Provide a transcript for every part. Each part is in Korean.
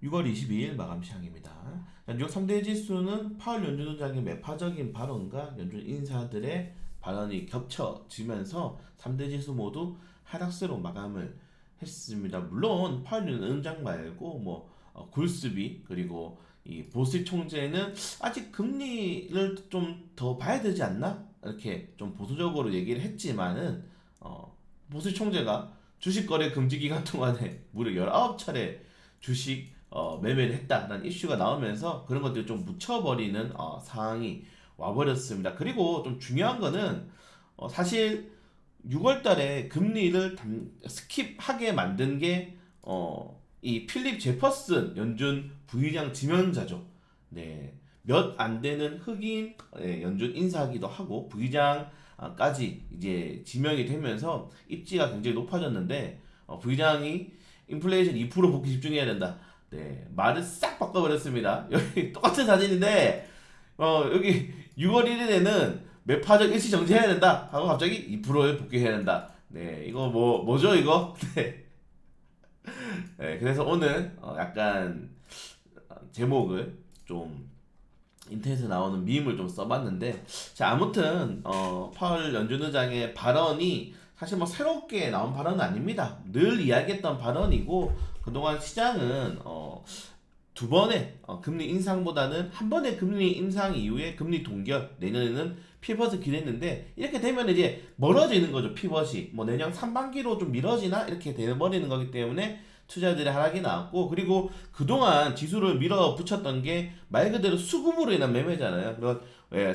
6월 22일 마감 시향입니다. 뉴욕 3대 지수는 파월 연준의장의 매파적인 발언과 연준 인사들의 발언이 겹쳐지면서 3대 지수 모두 하락세로 마감을 했습니다. 물론 파월 연준의장 말고 굴스비 그리고 이 보스 총재는 아직 금리를 좀 더 봐야 되지 않나? 이렇게 좀 보수적으로 얘기를 했지만은 보스 총재가 주식 거래 금지 기간 동안에 무려 19차례 주식 매매를 했다라는 이슈가 나오면서 그런 것들이 좀 묻혀버리는 상황이 와버렸습니다. 그리고 좀 중요한 거는 사실 6월 달에 금리를 스킵하게 만든 게 이 필립 제퍼슨 연준 부의장 지명자죠. 네. 몇 안 되는 흑인 연준 인사이기도 하고 부의장까지 이제 지명이 되면서 입지가 굉장히 높아졌는데 부의장이 인플레이션 2% 복귀 집중해야 된다. 네, 말을 싹 바꿔버렸습니다. 여기 똑같은 사진인데 여기 6월 1일에는 매파적 일시 정지해야 된다 하고 갑자기 2%에 복귀해야 된다. 네, 이거 뭐죠 이거? 네. 네, 그래서 오늘 약간 제목을 좀 인터넷에 나오는 밈을 좀 써봤는데 자 아무튼 파월 연준 의장의 발언이 사실 새롭게 나온 발언은 아닙니다. 늘 이야기했던 발언이고 그동안 시장은 두 번의 금리 인상보다는 한 번의 금리 인상 이후에 금리 동결 내년에는 피벗을 기대했는데 이렇게 되면 이제 멀어지는 거죠. 피벗이 내년 상반기로 좀 미뤄지나 이렇게 돼버리는 거기 때문에 투자들의 하락이 나왔고 그리고 그동안 지수를 밀어붙였던 게 말 그대로 수급으로 인한 매매잖아요. 그런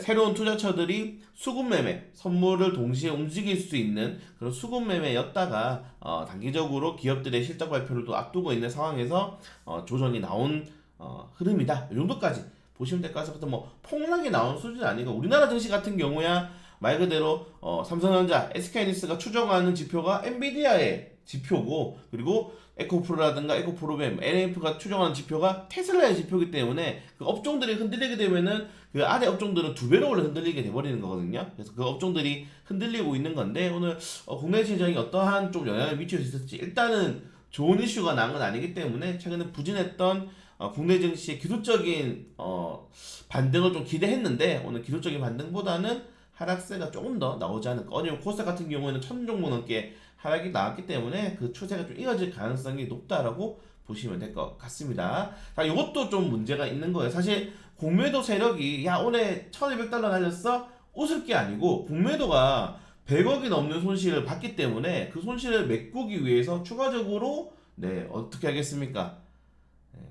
새로운 투자처들이 수급 매매, 선물을 동시에 움직일 수 있는 그런 수급 매매였다가 단기적으로 기업들의 실적 발표를 또 앞두고 있는 상황에서 조정이 나온 흐름이다. 이 정도까지 보시면 될 것 같습니다. 폭락이 나온 수준이 아니고 우리나라 증시 같은 경우야 말 그대로 삼성전자, SK하이닉스가 추정하는 지표가 엔비디아의 지표고 그리고 에코프로라든가 에코프로뱀, NF가 추정하는 지표가 테슬라의 지표이기 때문에 그 업종들이 흔들리게 되면은 그 아래 업종들은 두 배로 원래 흔들리게 돼버리는 거거든요. 그래서 그 업종들이 흔들리고 있는 건데 오늘 국내 시장이 어떠한 좀 영향을 미칠 수 있을지 일단은 좋은 이슈가 나온 건 아니기 때문에 최근에 부진했던 국내 증시의 기술적인 반등을 좀 기대했는데 오늘 기술적인 반등보다는 하락세가 조금 더 나오지 않을까. 왜냐면 코스닥 같은 경우에는 1000종목 넘게 하락이 나왔기 때문에 그 추세가 좀 이어질 가능성이 높다라고 보시면 될 것 같습니다. 자, 이것도 좀 문제가 있는 거예요. 사실 공매도 세력이 야 오늘 1200달러 날렸어? 웃을 게 아니고 공매도가 100억이 넘는 손실을 봤기 때문에 그 손실을 메꾸기 위해서 추가적으로 네 어떻게 하겠습니까?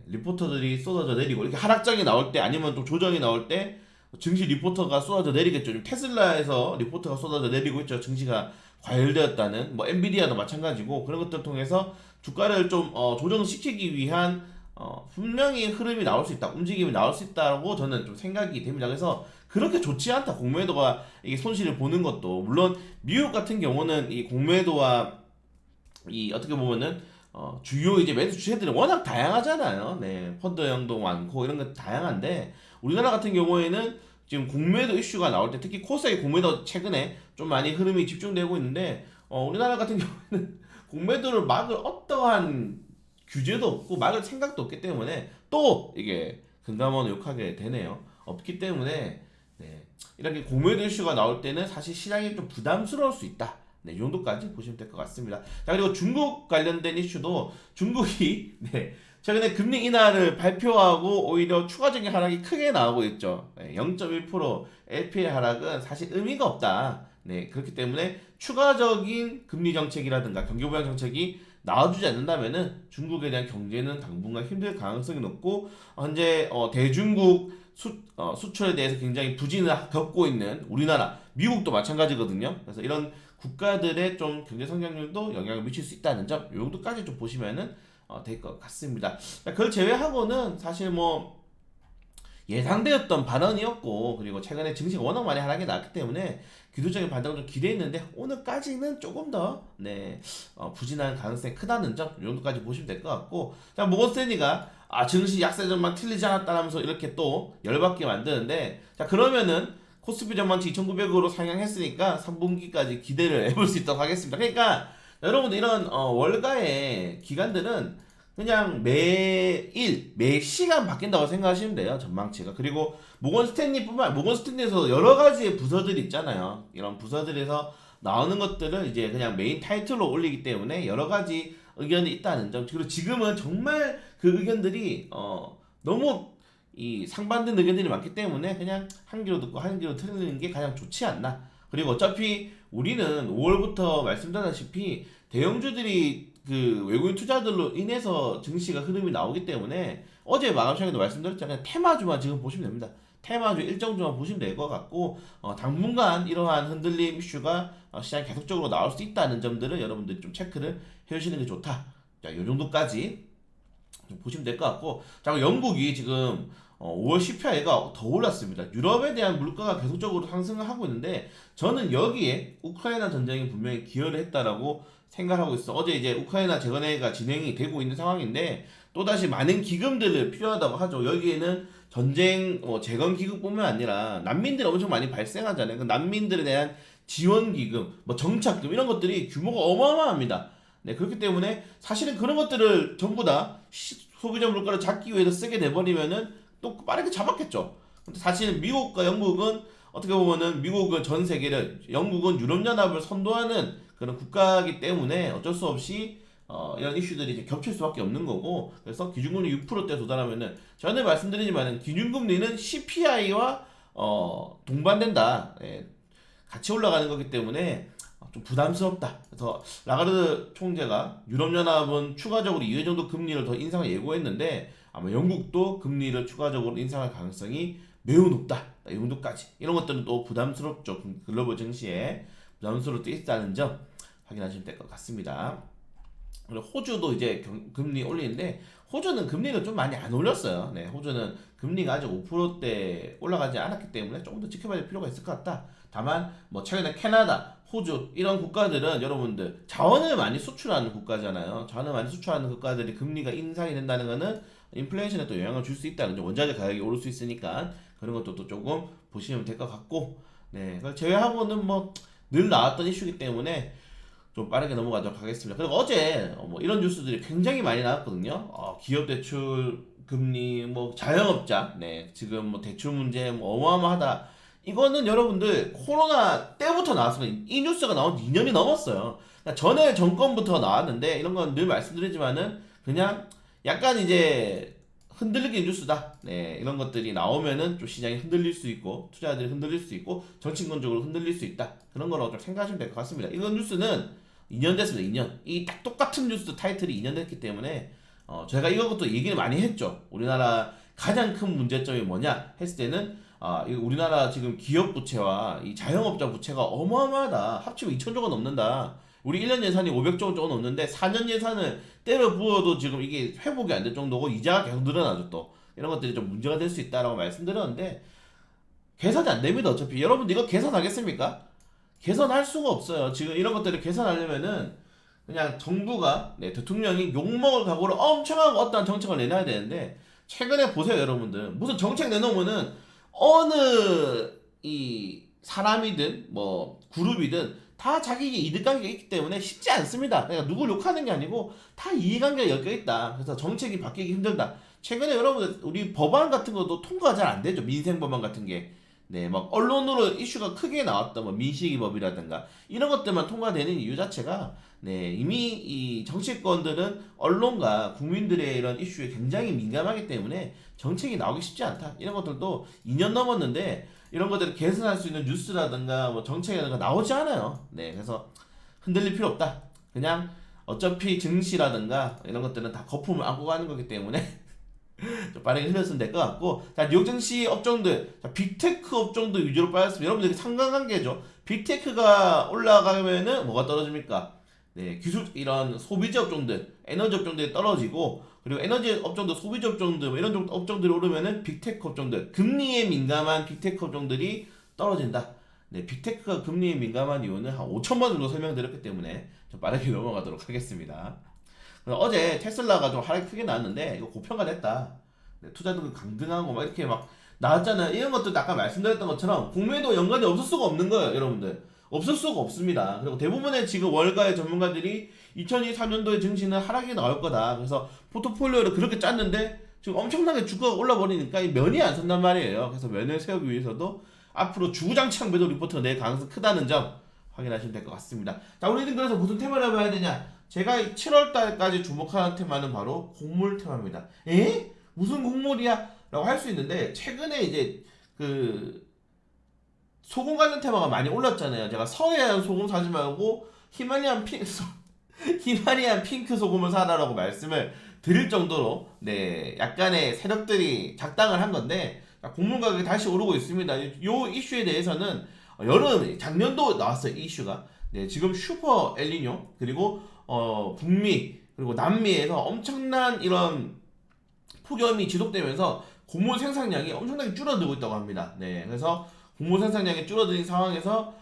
리포터들이 쏟아져 내리고 이렇게 하락장이 나올 때 아니면 좀 조정이 나올 때 증시 리포터가 쏟아져 내리겠죠. 지금 테슬라에서 리포터가 쏟아져 내리고 있죠. 증시가 과열되었다는 엔비디아도 마찬가지고 그런 것들을 통해서 주가를 좀 조정시키기 위한 분명히 흐름이 나올 수 있다, 움직임이 나올 수 있다고 저는 좀 생각이 됩니다. 그래서 그렇게 좋지 않다. 공매도가 이게 손실을 보는 것도 물론 미국 같은 경우는 이 공매도와 이 어떻게 보면은 주요 이제 매수 주체들이 워낙 다양하잖아요. 네, 펀드형도 많고 이런 거 다양한데 우리나라 같은 경우에는 지금 공매도 이슈가 나올 때 특히 코스닥의 공매도 최근에 좀 많이 흐름이 집중되고 있는데 우리나라 같은 경우에는 공매도를 막을 어떠한 규제도 없고 막을 생각도 없기 때문에 또 이게 금감원을 욕하게 되네요. 없기 때문에 네, 이렇게 공매도 이슈가 나올 때는 사실 시장이 좀 부담스러울 수 있다. 네, 이 정도까지 보시면 될 것 같습니다. 자, 그리고 중국 관련된 이슈도 중국이 네, 최근에 금리 인하를 발표하고 오히려 추가적인 하락이 크게 나오고 있죠. 네, 0.1% LP의 하락은 사실 의미가 없다. 네, 그렇기 때문에 추가적인 금리 정책이라든가 경기 부양 정책이 나와주지 않는다면은 중국에 대한 경제는 당분간 힘들 가능성이 높고 현재 대중국 수출에 대해서 굉장히 부진을 겪고 있는 우리나라, 미국도 마찬가지거든요. 그래서 이런 국가들의 좀 경제 성장률도 영향을 미칠 수 있다는 점, 이 정도까지 좀 보시면은 될 것 같습니다. 그걸 제외하고는 사실 예상되었던 발언이었고 그리고 최근에 증시가 워낙 많이 하락이 났기 때문에 기술적인 반등을 좀 기대했는데 오늘까지는 조금 더 부진한 가능성이 크다는 점 이 정도까지 보시면 될 것 같고 자 모건스탠리가 증시 약세 전망 틀리지 않았다면서 이렇게 또 열받게 만드는데 자 그러면은 코스피 전망치 2,900으로 상향했으니까 3분기까지 기대를 해볼 수 있도록 하겠습니다. 그러니까 여러분들 이런 월가의 기간들은 그냥 매일, 매 시간 바뀐다고 생각하시면 돼요. 전망치가. 그리고 모건 스탠리에서 여러 가지의 부서들이 있잖아요. 이런 부서들에서 나오는 것들을 이제 그냥 메인 타이틀로 올리기 때문에 여러 가지 의견이 있다는 점. 그리고 지금은 정말 그 의견들이 너무 이 상반된 의견들이 많기 때문에 그냥 한 귀로 듣고 한 귀로 틀리는 게 가장 좋지 않나. 그리고 어차피 우리는 5월부터 말씀드렸다시피 대형주들이 그 외국인 투자들로 인해서 증시가 흐름이 나오기 때문에 어제 마감 시간에도 말씀드렸잖아요. 테마주만 지금 보시면 됩니다. 테마주 일정주만 보시면 될 것 같고 당분간 이러한 흔들림 이슈가 시장에 계속적으로 나올 수 있다는 점들을 여러분들이 좀 체크를 해주시는 게 좋다. 자, 요 정도까지 좀 보시면 될 것 같고, 자, 영국이 지금 5월 CPI가 더 올랐습니다. 유럽에 대한 물가가 계속적으로 상승을 하고 있는데 저는 여기에 우크라이나 전쟁이 분명히 기여를 했다라고 생각하고 있어. 어제 이제 우크라이나 재건회가 진행이 되고 있는 상황인데 또다시 많은 기금들을 필요하다고 하죠. 여기에는 전쟁 재건 기금뿐만 아니라 난민들이 엄청 많이 발생하잖아요. 그 난민들에 대한 지원 기금, 뭐 정착금 이런 것들이 규모가 어마어마합니다. 네, 그렇기 때문에 사실은 그런 것들을 전부 다 소비자 물가를 잡기 위해서 쓰게 돼버리면은 또 빠르게 잡았겠죠. 근데 사실 미국과 영국은 어떻게 보면은 미국은 전 세계를, 영국은 유럽연합을 선도하는 그런 국가이기 때문에 어쩔 수 없이 이런 이슈들이 이제 겹칠 수밖에 없는 거고, 그래서 기준금리 6%대 도달하면은 전에 말씀드리지만은 기준금리는 CPI와 동반된다. 예, 같이 올라가는 거기 때문에 좀 부담스럽다. 그래서 라가르드 총재가 유럽연합은 추가적으로 2회 정도 금리를 더 인상을 예고했는데 아마 영국도 금리를 추가적으로 인상할 가능성이 매우 높다. 이 정도까지. 이런 것들은 또 부담스럽죠. 글로벌 증시에 부담스러울 때 있다는 점 확인하시면 될 것 같습니다. 그리고 호주도 이제 금리 올리는데 호주는 금리를 좀 많이 안 올렸어요. 네, 호주는 금리가 아직 5%대 올라가지 않았기 때문에 조금 더 지켜봐야 할 필요가 있을 것 같다. 다만 뭐 최근에 캐나다, 호주 이런 국가들은 여러분들 자원을 많이 수출하는 국가잖아요. 자원을 많이 수출하는 국가들이 금리가 인상이 된다는 것은 인플레이션에 또 영향을 줄 수 있다는 점. 원자재 가격이 오를 수 있으니까 그런 것도 또 조금 보시면 될 것 같고, 네, 그걸 제외하고는 뭐 늘 나왔던 이슈이기 때문에 좀 빠르게 넘어가도록 하겠습니다. 그리고 어제 뭐 이런 뉴스들이 굉장히 많이 나왔거든요. 기업 대출 금리, 뭐 자영업자, 네, 지금 뭐 대출 문제 뭐 어마어마하다. 이거는 여러분들 코로나 때부터 나왔으면 이 뉴스가 나온 지 2년이 넘었어요. 그러니까 전에 정권부터 나왔는데 이런 건 늘 말씀드리지만은 그냥 약간 이제 흔들리기 뉴스다. 네, 이런 것들이 나오면은 좀 시장이 흔들릴 수 있고 투자자들이 흔들릴 수 있고 정치권적으로 흔들릴 수 있다. 그런 거라고 좀 생각하시면 될 것 같습니다. 이건 뉴스는 2년 됐습니다. 2년. 이 딱 똑같은 뉴스 타이틀이 2년 됐기 때문에 제가 이것도 얘기를 많이 했죠. 우리나라 가장 큰 문제점이 뭐냐 했을 때는 우리나라 지금 기업 부채와 이 자영업자 부채가 어마어마하다. 합치면 2천조가 넘는다. 우리 1년 예산이 500조 원 넘는데 4년 예산을 때려 부어도 지금 이게 회복이 안 될 정도고 이자가 계속 늘어나죠 또. 이런 것들이 좀 문제가 될 수 있다라고 말씀드렸는데 개선이 안 됩니다. 어차피 여러분들 이거 개선하겠습니까? 개선할 수가 없어요. 지금 이런 것들을 개선하려면은 그냥 정부가, 네, 대통령이 욕먹을 각오로 엄청난 어떠한 정책을 내놔야 되는데 최근에 보세요. 여러분들 무슨 정책 내놓으면은 어느 이 사람이든 뭐 그룹이든 다 자기 이득관계가 있기 때문에 쉽지 않습니다. 그러니까 누굴 욕하는 게 아니고 다 이해관계가 엮여 있다. 그래서 정책이 바뀌기 힘들다. 최근에 여러분들 우리 법안 같은 것도 통과가 잘 안 되죠. 민생 법안 같은 게. 네, 막 언론으로 이슈가 크게 나왔던 뭐 민식이법이라든가 이런 것들만 통과되는 이유 자체가, 네, 이미 이 정치권들은 언론과 국민들의 이런 이슈에 굉장히 민감하기 때문에 정책이 나오기 쉽지 않다. 이런 것들도 2년 넘었는데 이런 것들을 개선할 수 있는 뉴스라든가 뭐 정책이라든가 나오지 않아요. 네, 그래서 흔들릴 필요 없다. 그냥 어차피 증시라든가 이런 것들은 다 거품을 안고 가는 거기 때문에 좀 빠르게 흘렸으면 될 것 같고, 자, 뉴욕 증시 업종들, 자, 빅테크 업종도 위주로 빠졌습니다. 여러분들 상관관계죠. 빅테크가 올라가면은 뭐가 떨어집니까? 네, 기술 이런 소비재 업종들, 에너지 업종들이 떨어지고, 그리고 에너지 업종들, 소비재 업종들, 뭐 이런 업종들이 오르면은 빅테크 업종들, 금리에 민감한 빅테크 업종들이 떨어진다. 네, 빅테크가 금리에 민감한 이유는 한 5천만 정도 설명드렸기 때문에 좀 빠르게 넘어가도록 하겠습니다. 어제 테슬라가 좀 하락이 크게 나왔는데 이거 고평가됐다. 네, 투자들 강등하고 막 이렇게 막 나왔잖아요. 이런 것도 아까 말씀드렸던 것처럼 공매도 연관이 없을 수가 없는 거예요, 여러분들. 없을 수가 없습니다. 그리고 대부분의 지금 월가의 전문가들이 2023년도에 증시는 하락이 나올 거다. 그래서 포트폴리오를 그렇게 짰는데 지금 엄청나게 주가가 올라버리니까 이 면이 안 선단 말이에요. 그래서 면을 세우기 위해서도 앞으로 주구장창 매도 리포트가 낼 가능성이 크다는 점 확인하시면 될 것 같습니다. 자, 우리는 그래서 무슨 테마를 해봐야 되냐? 제가 7월 달까지 주목하는 테마는 바로 곡물 테마입니다. 에? 무슨 곡물이야? 라고 할 수 있는데 최근에 이제 그 소금 관련 테마가 많이 올랐잖아요. 제가 서해안 소금 사지 말고 히마리안 핑크 소금을 사라라고 말씀을 드릴 정도로 네 약간의 세력들이 작당을 한 건데 곡물 가격이 다시 오르고 있습니다. 요 이슈에 대해서는 여름 작년도 나왔어요. 이 이슈가 네 지금 슈퍼 엘니뇨 그리고 북미 그리고 남미에서 엄청난 이런 폭염이 지속되면서 곡물 생산량이 엄청나게 줄어들고 있다고 합니다. 네 그래서 곡물 생산량이 줄어든 상황에서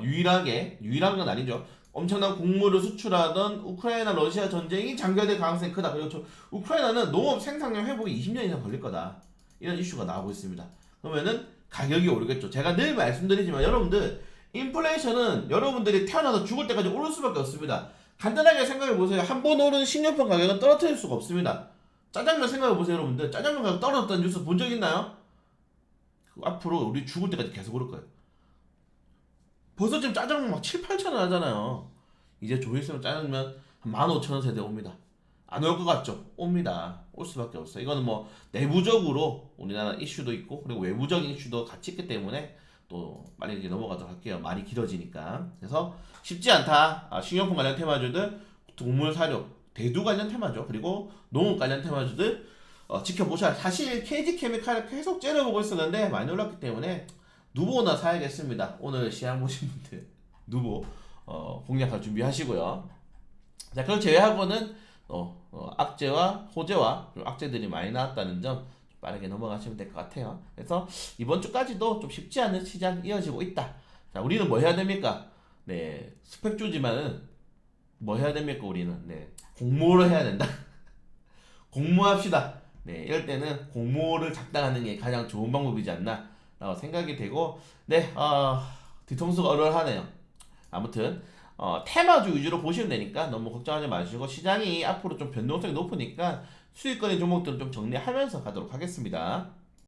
유일한 건 아니죠. 엄청난 곡물을 수출하던 우크라이나 러시아 전쟁이 장기화될 가능성이 크다. 그리고 우크라이나는 농업 생산량 회복이 20년 이상 걸릴 거다. 이런 이슈가 나오고 있습니다. 그러면은 가격이 오르겠죠. 제가 늘 말씀드리지만 여러분들 인플레이션은 여러분들이 태어나서 죽을 때까지 오를 수밖에 없습니다. 간단하게 생각해 보세요. 한 번 오른 식료품 가격은 떨어뜨릴 수가 없습니다. 짜장면 생각해 보세요, 여러분들. 짜장면 가격 떨어졌다는 뉴스 본 적 있나요? 앞으로 우리 죽을 때까지 계속 오를 거예요. 벌써 지금 짜장면 막 7, 8천 원 하잖아요. 이제 좀 있으면 짜장면 한 15,000원 세대 옵니다. 안 올 것 같죠? 옵니다. 올 수밖에 없어요. 이거는 뭐 내부적으로 우리나라 이슈도 있고 그리고 외부적인 이슈도 같이 있기 때문에 또 빨리 이제 넘어가도록 할게요. 말이 길어지니까. 그래서 쉽지 않다. 식료품 관련 테마주들, 동물 사료, 대두 관련 테마죠. 그리고 농업 관련 테마주들 지켜보셔야. 사실 KG 케미칼을 계속 째려보고 있었는데 많이 올랐기 때문에 누보나 사야겠습니다. 오늘 시향 보신 분들 누보 공략할 준비하시고요. 자, 그걸 제외하고는 악재와 호재와 그리고 악재들이 많이 나왔다는 점 빠르게 넘어가시면 될 것 같아요. 그래서 이번 주까지도 좀 쉽지 않은 시장 이어지고 있다. 자, 우리는 뭐 해야 됩니까? 네, 스펙주지만은 뭐 해야 됩니까? 우리는 네, 공모를 해야 된다. 공모합시다. 네, 이럴 때는 공모를 작당하는 게 가장 좋은 방법이지 않나 라고 생각이 되고 네, 뒤통수가 얼얼하네요. 아무튼 테마주 위주로 보시면 되니까 너무 걱정하지 마시고 시장이 앞으로 좀 변동성이 높으니까 수익권의 종목들은 좀 정리하면서 가도록 하겠습니다.